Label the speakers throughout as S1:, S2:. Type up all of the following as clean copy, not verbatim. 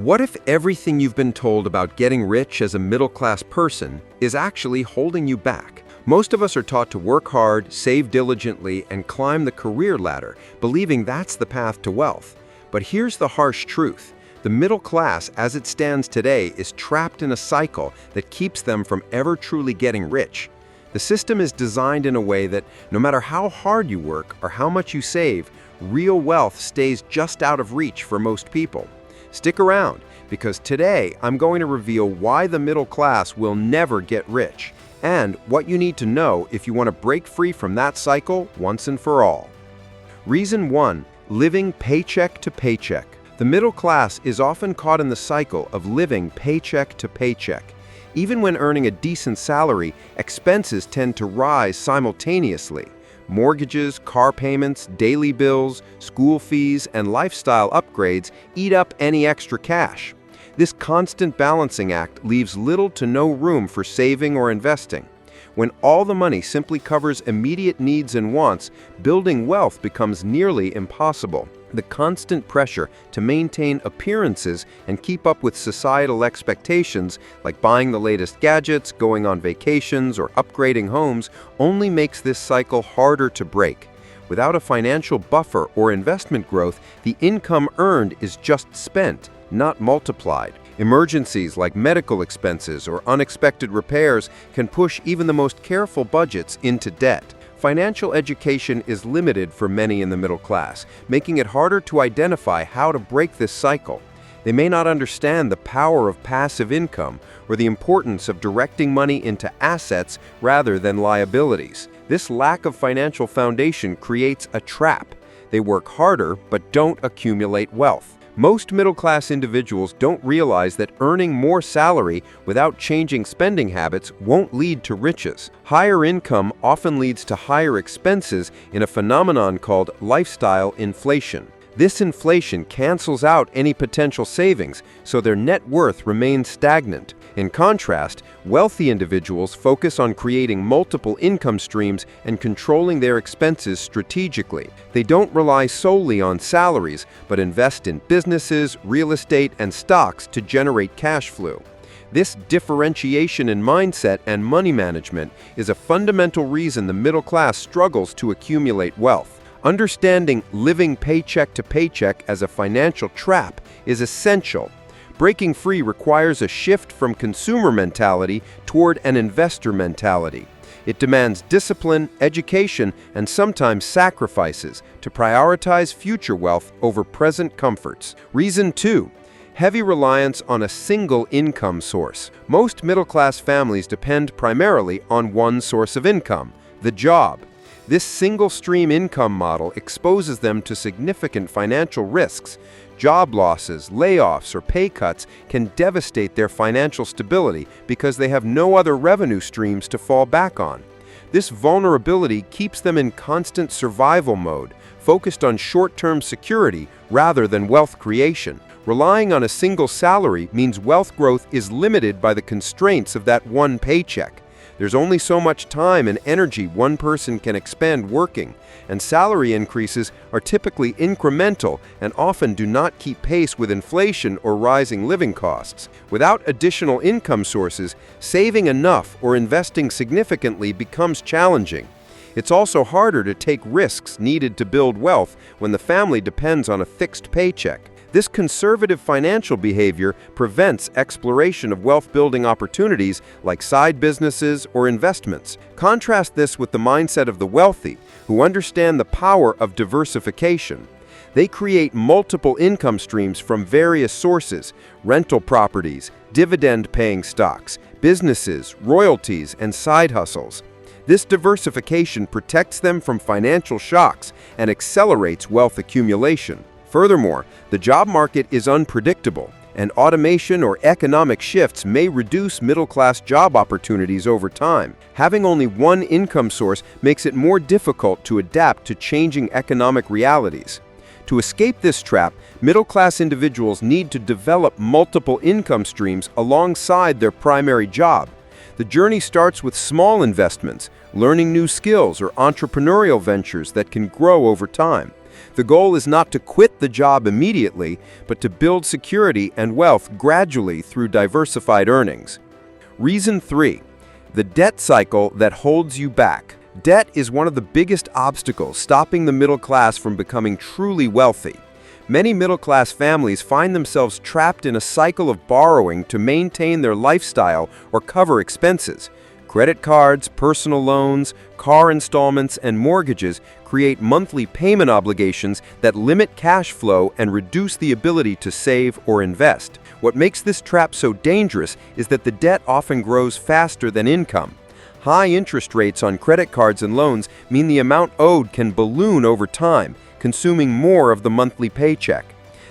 S1: What if everything you've been told about getting rich as a middle-class person is actually holding you back? Most of us are taught to work hard, save diligently, and climb the career ladder, believing that's the path to wealth. But here's the harsh truth. The middle class, as it stands today, is trapped in a cycle that keeps them from ever truly getting rich. The system is designed in a way that no matter how hard you work or how much you save, real wealth stays just out of reach for most people. Stick around, because today I'm going to reveal why the middle class will never get rich, and what you need to know if you want to break free from that cycle once and for all. Reason 1. Living paycheck to paycheck. The middle class is often caught in the cycle of living paycheck to paycheck. Even when earning a decent salary, expenses tend to rise simultaneously. Mortgages, car payments, daily bills, school fees, and lifestyle upgrades eat up any extra cash. This constant balancing act leaves little to no room for saving or investing. When all the money simply covers immediate needs and wants, building wealth becomes nearly impossible. The constant pressure to maintain appearances and keep up with societal expectations, like buying the latest gadgets, going on vacations, or upgrading homes, only makes this cycle harder to break. Without a financial buffer or investment growth, the income earned is just spent, not multiplied. Emergencies like medical expenses or unexpected repairs can push even the most careful budgets into debt. Financial education is limited for many in the middle class, making it harder to identify how to break this cycle. They may not understand the power of passive income or the importance of directing money into assets rather than liabilities. This lack of financial foundation creates a trap. They work harder but don't accumulate wealth. Most middle-class individuals don't realize that earning more salary without changing spending habits won't lead to riches. Higher income often leads to higher expenses in a phenomenon called lifestyle inflation. This inflation cancels out any potential savings, so their net worth remains stagnant. In contrast, wealthy individuals focus on creating multiple income streams and controlling their expenses strategically. They don't rely solely on salaries, but invest in businesses, real estate, and stocks to generate cash flow. This differentiation in mindset and money management is a fundamental reason the middle class struggles to accumulate wealth. Understanding living paycheck to paycheck as a financial trap is essential. Breaking free requires a shift from consumer mentality toward an investor mentality. It demands discipline, education, and sometimes sacrifices to prioritize future wealth over present comforts. Reason 2. Heavy reliance on a single income source. Most middle-class families depend primarily on one source of income, the job. This single-stream income model exposes them to significant financial risks. Job losses, layoffs, or pay cuts can devastate their financial stability because they have no other revenue streams to fall back on. This vulnerability keeps them in constant survival mode, focused on short-term security rather than wealth creation. Relying on a single salary means wealth growth is limited by the constraints of that one paycheck. There's only so much time and energy one person can expend working, and salary increases are typically incremental and often do not keep pace with inflation or rising living costs. Without additional income sources, saving enough or investing significantly becomes challenging. It's also harder to take risks needed to build wealth when the family depends on a fixed paycheck. This conservative financial behavior prevents exploration of wealth-building opportunities like side businesses or investments. Contrast this with the mindset of the wealthy, who understand the power of diversification. They create multiple income streams from various sources: rental properties, dividend-paying stocks, businesses, royalties, and side hustles. This diversification protects them from financial shocks and accelerates wealth accumulation. Furthermore, the job market is unpredictable, and automation or economic shifts may reduce middle-class job opportunities over time. Having only one income source makes it more difficult to adapt to changing economic realities. To escape this trap, middle-class individuals need to develop multiple income streams alongside their primary job. The journey starts with small investments, learning new skills or entrepreneurial ventures that can grow over time. The goal is not to quit the job immediately, but to build security and wealth gradually through diversified earnings. Reason 3. The debt cycle that holds you back. Debt is one of the biggest obstacles stopping the middle class from becoming truly wealthy. Many middle-class families find themselves trapped in a cycle of borrowing to maintain their lifestyle or cover expenses. Credit cards, personal loans, car installments, and mortgages create monthly payment obligations that limit cash flow and reduce the ability to save or invest. What makes this trap so dangerous is that the debt often grows faster than income. High interest rates on credit cards and loans mean the amount owed can balloon over time, consuming more of the monthly paycheck.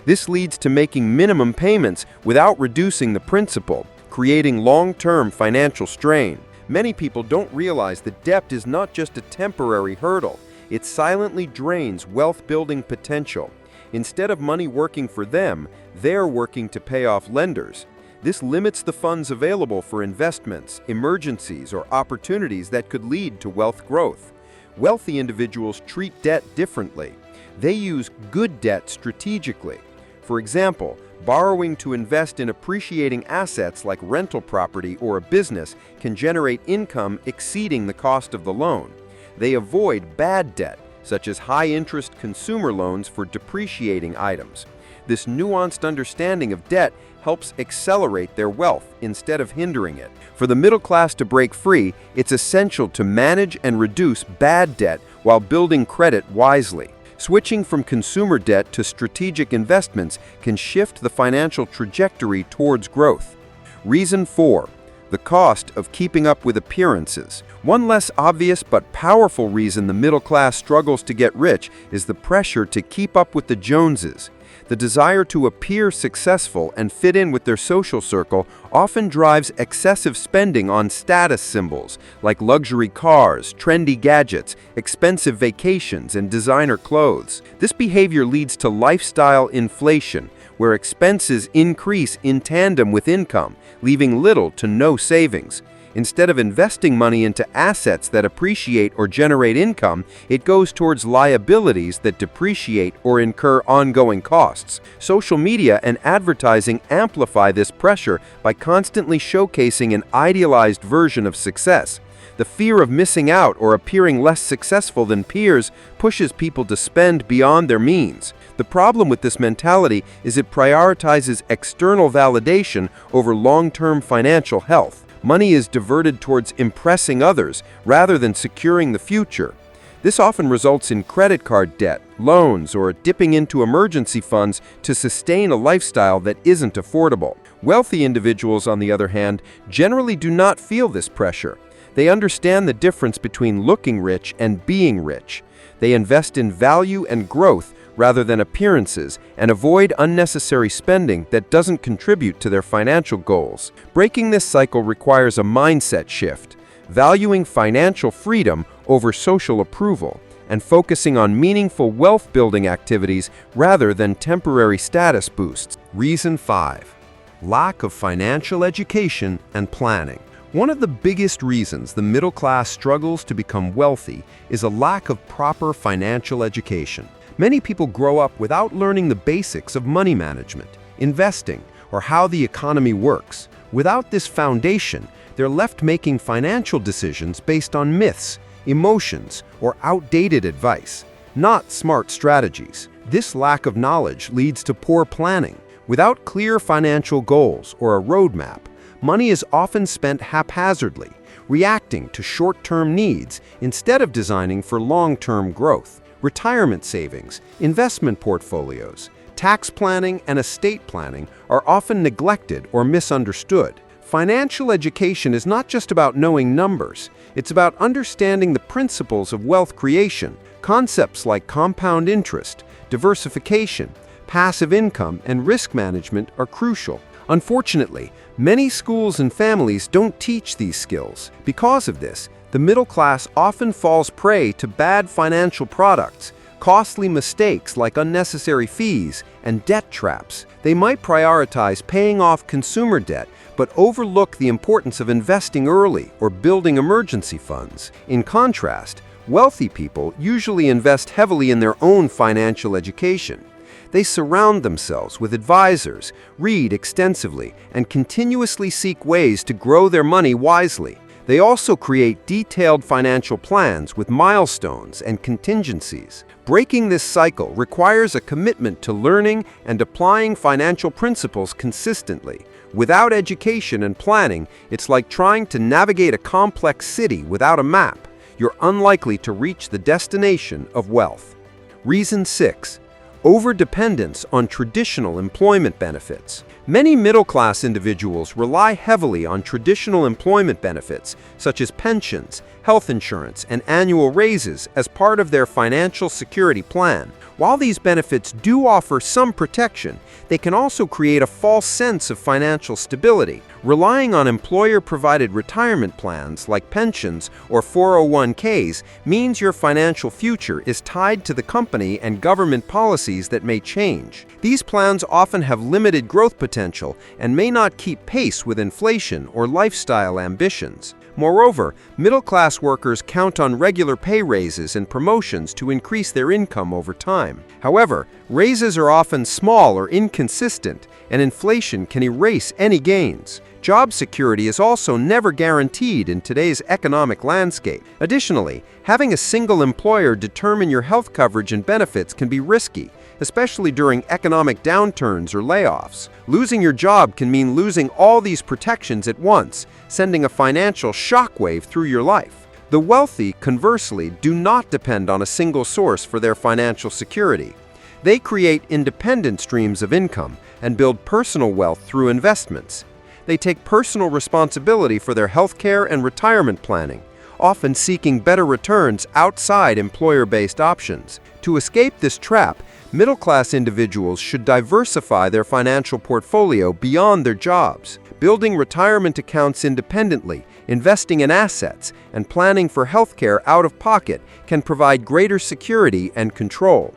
S1: This leads to making minimum payments without reducing the principal, creating long-term financial strain. Many people don't realize that debt is not just a temporary hurdle. It silently drains wealth-building potential. Instead of money working for them, they're working to pay off lenders. This limits the funds available for investments, emergencies, or opportunities that could lead to wealth growth. Wealthy individuals treat debt differently. They use good debt strategically. For example, borrowing to invest in appreciating assets like rental property or a business can generate income exceeding the cost of the loan. They avoid bad debt, such as high-interest consumer loans for depreciating items. This nuanced understanding of debt helps accelerate their wealth instead of hindering it. For the middle class to break free, it's essential to manage and reduce bad debt while building credit wisely. Switching from consumer debt to strategic investments can shift the financial trajectory towards growth. Reason 4. The cost of keeping up with appearances. One less obvious but powerful reason the middle class struggles to get rich is the pressure to keep up with the Joneses. The desire to appear successful and fit in with their social circle often drives excessive spending on status symbols like luxury cars, trendy gadgets, expensive vacations, and designer clothes. This behavior leads to lifestyle inflation, where expenses increase in tandem with income, leaving little to no savings. Instead of investing money into assets that appreciate or generate income, it goes towards liabilities that depreciate or incur ongoing costs. Social media and advertising amplify this pressure by constantly showcasing an idealized version of success. The fear of missing out or appearing less successful than peers pushes people to spend beyond their means. The problem with this mentality is it prioritizes external validation over long-term financial health. Money is diverted towards impressing others rather than securing the future. This often results in credit card debt, loans, or dipping into emergency funds to sustain a lifestyle that isn't affordable. Wealthy individuals, on the other hand, generally do not feel this pressure. They understand the difference between looking rich and being rich. They invest in value and growth rather than appearances, and avoid unnecessary spending that doesn't contribute to their financial goals. Breaking this cycle requires a mindset shift, valuing financial freedom over social approval, and focusing on meaningful wealth-building activities rather than temporary status boosts. Reason 5. Lack of financial education and planning. One of the biggest reasons the middle class struggles to become wealthy is a lack of proper financial education. Many people grow up without learning the basics of money management, investing, or how the economy works. Without this foundation, they're left making financial decisions based on myths, emotions, or outdated advice, not smart strategies. This lack of knowledge leads to poor planning. Without clear financial goals or a roadmap, money is often spent haphazardly, reacting to short-term needs instead of designing for long-term growth. Retirement savings, investment portfolios, tax planning, and estate planning are often neglected or misunderstood. Financial education is not just about knowing numbers. It's about understanding the principles of wealth creation. Concepts like compound interest, diversification, passive income, and risk management are crucial. Unfortunately, many schools and families don't teach these skills. Because of this, the middle class often falls prey to bad financial products, costly mistakes like unnecessary fees, and debt traps. They might prioritize paying off consumer debt, but overlook the importance of investing early or building emergency funds. In contrast, Wealthy people usually invest heavily in their own financial education. They surround themselves with advisors, read extensively, and continuously seek ways to grow their money wisely. They also create detailed financial plans with milestones and contingencies. Breaking this cycle requires a commitment to learning and applying financial principles consistently. Without education and planning, it's like trying to navigate a complex city without a map. You're unlikely to reach the destination of wealth. Reason 6. Overdependence on traditional employment benefits. Many middle-class individuals rely heavily on traditional employment benefits, such as pensions, health insurance, and annual raises as part of their financial security plan. While these benefits do offer some protection, they can also create a false sense of financial stability. Relying on employer-provided retirement plans like pensions or 401ks means your financial future is tied to the company and government policies that may change. These plans often have limited growth potential and may not keep pace with inflation or lifestyle ambitions. Moreover, middle-class workers count on regular pay raises and promotions to increase their income over time. However, raises are often small or inconsistent, and inflation can erase any gains. Job security is also never guaranteed in today's economic landscape. Additionally, having a single employer determine your health coverage and benefits can be risky, especially during economic downturns or layoffs. Losing your job can mean losing all these protections at once, sending a financial shockwave through your life. The wealthy, conversely, do not depend on a single source for their financial security. They create independent streams of income and build personal wealth through investments. They take personal responsibility for their healthcare and retirement planning, often seeking better returns outside employer-based options. To escape this trap, middle-class individuals should diversify their financial portfolio beyond their jobs. Building retirement accounts independently, investing in assets, and planning for healthcare out of pocket can provide greater security and control.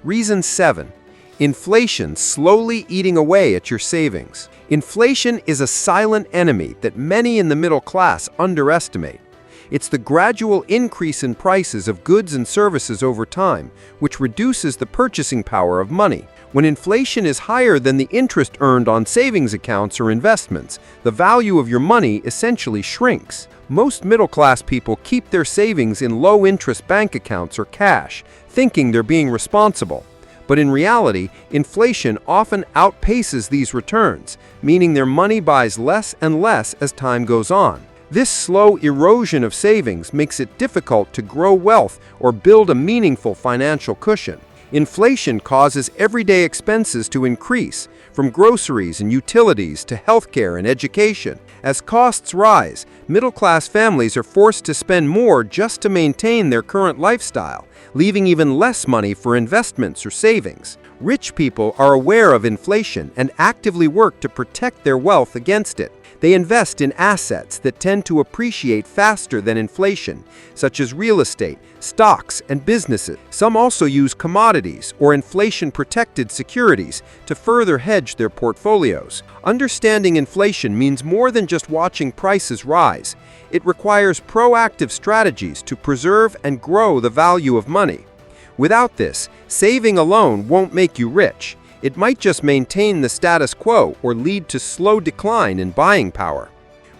S1: Reason 7. Inflation slowly eating away at your savings. Inflation is a silent enemy that many in the middle class underestimate. It's the gradual increase in prices of goods and services over time, which reduces the purchasing power of money. When inflation is higher than the interest earned on savings accounts or investments, the value of your money essentially shrinks. Most middle-class people keep their savings in low-interest bank accounts or cash, thinking they're being responsible. But in reality, inflation often outpaces these returns, meaning their money buys less and less as time goes on. This slow erosion of savings makes it difficult to grow wealth or build a meaningful financial cushion. Inflation causes everyday expenses to increase, from groceries and utilities to healthcare and education. As costs rise, middle-class families are forced to spend more just to maintain their current lifestyle, leaving even less money for investments or savings. Rich people are aware of inflation and actively work to protect their wealth against it. They invest in assets that tend to appreciate faster than inflation, such as real estate, stocks, and businesses. Some also use commodities or inflation-protected securities to further hedge their portfolios. Understanding inflation means more than just watching prices rise. It requires proactive strategies to preserve and grow the value of money. Without this, saving alone won't make you rich. It might just maintain the status quo or lead to slow decline in buying power.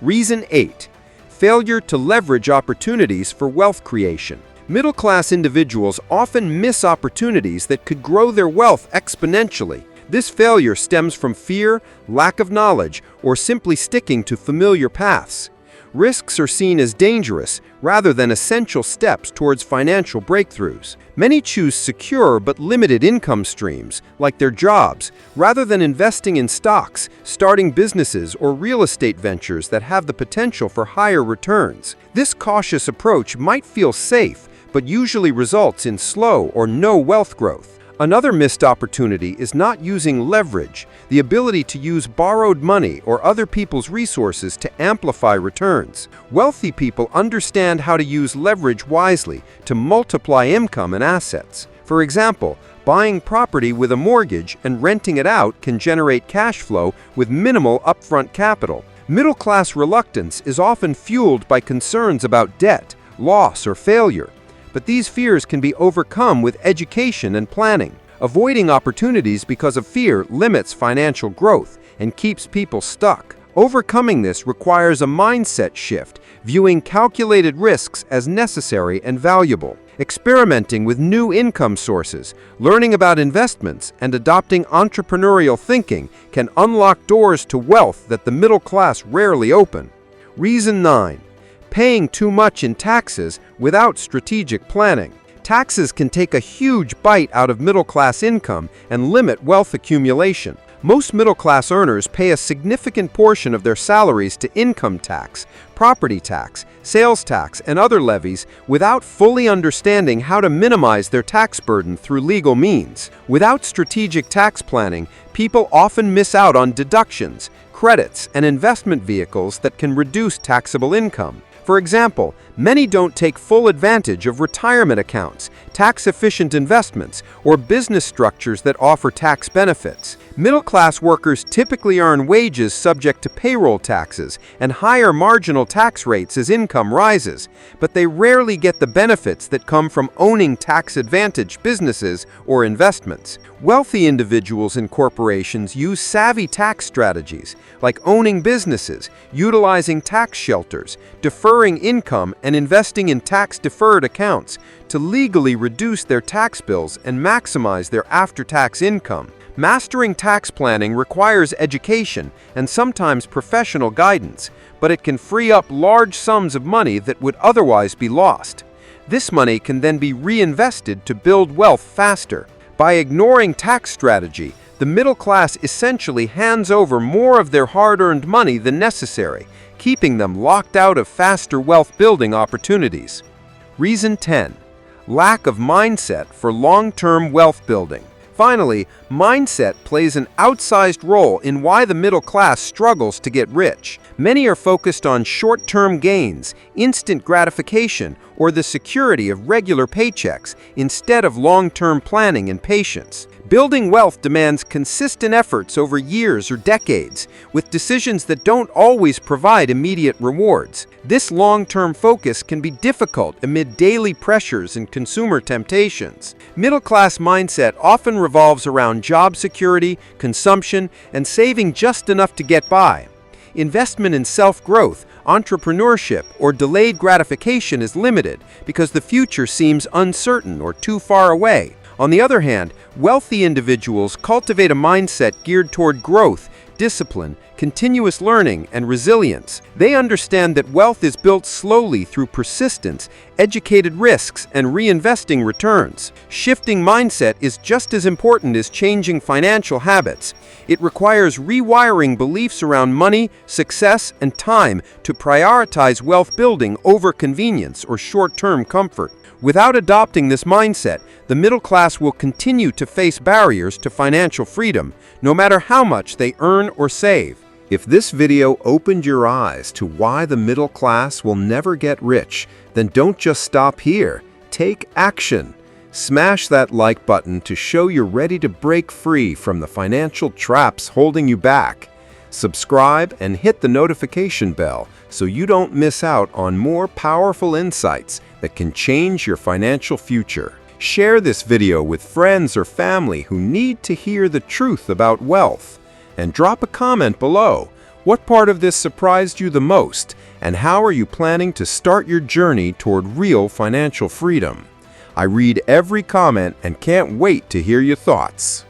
S1: Reason 8. Failure to leverage opportunities for wealth creation. Middle-class individuals often miss opportunities that could grow their wealth exponentially. This failure stems from fear, lack of knowledge, or simply sticking to familiar paths. Risks are seen as dangerous rather than essential steps towards financial breakthroughs. Many choose secure but limited income streams, like their jobs, rather than investing in stocks, starting businesses, or real estate ventures that have the potential for higher returns. This cautious approach might feel safe, but usually results in slow or no wealth growth. Another missed opportunity is not using leverage, the ability to use borrowed money or other people's resources to amplify returns. Wealthy people understand how to use leverage wisely to multiply income and assets. For example, buying property with a mortgage and renting it out can generate cash flow with minimal upfront capital. Middle-class reluctance is often fueled by concerns about debt, loss, or failure. but these fears can be overcome with education and planning. Avoiding opportunities because of fear limits financial growth and keeps people stuck. Overcoming this requires a mindset shift, viewing calculated risks as necessary and valuable. Experimenting with new income sources, learning about investments, and adopting entrepreneurial thinking can unlock doors to wealth that the middle class rarely open. Reason 9. Paying too much in taxes without strategic planning. Taxes can take a huge bite out of middle-class income and limit wealth accumulation. Most middle-class earners pay a significant portion of their salaries to income tax, property tax, sales tax, and other levies without fully understanding how to minimize their tax burden through legal means. Without strategic tax planning, people often miss out on deductions, credits, and investment vehicles that can reduce taxable income. For example, many don't take full advantage of retirement accounts, tax-efficient investments, or business structures that offer tax benefits. Middle-class workers typically earn wages subject to payroll taxes and higher marginal tax rates as income rises, but they rarely get the benefits that come from owning tax-advantaged businesses or investments. Wealthy individuals and corporations use savvy tax strategies, like owning businesses, utilizing tax shelters, deferring income, and investing in tax-deferred accounts to legally reduce their tax bills and maximize their after-tax income. Mastering tax planning requires education and sometimes professional guidance, but it can free up large sums of money that would otherwise be lost. This money can then be reinvested to build wealth faster. By ignoring tax strategy, the middle class essentially hands over more of their hard-earned money than necessary, keeping them locked out of faster wealth-building opportunities. Reason 10. Lack of mindset for long-term wealth building. Finally, mindset plays an outsized role in why the middle class struggles to get rich. Many are focused on short-term gains, instant gratification, or the security of regular paychecks instead of long-term planning and patience. Building wealth demands consistent efforts over years or decades, with decisions that don't always provide immediate rewards. This long-term focus can be difficult amid daily pressures and consumer temptations. Middle-class mindset often revolves around job security, consumption, and saving just enough to get by. Investment in self-growth, entrepreneurship, or delayed gratification is limited because the future seems uncertain or too far away. On the other hand, wealthy individuals cultivate a mindset geared toward growth, discipline, continuous learning, and resilience. They understand that wealth is built slowly through persistence, educated risks, and reinvesting returns. Shifting mindset is just as important as changing financial habits. It requires rewiring beliefs around money, success, and time to prioritize wealth building over convenience or short-term comfort. Without adopting this mindset, the middle class will continue to face barriers to financial freedom, no matter how much they earn or save. If this video opened your eyes to why the middle class will never get rich, then don't just stop here. Take action. Smash that like button to show you're ready to break free from the financial traps holding you back. Subscribe and hit the notification bell so you don't miss out on more powerful insights that can change your financial future. Share this video with friends or family who need to hear the truth about wealth. And drop a comment below. What part of this surprised you the most? And how are you planning to start your journey toward real financial freedom? I read every comment and can't wait to hear your thoughts.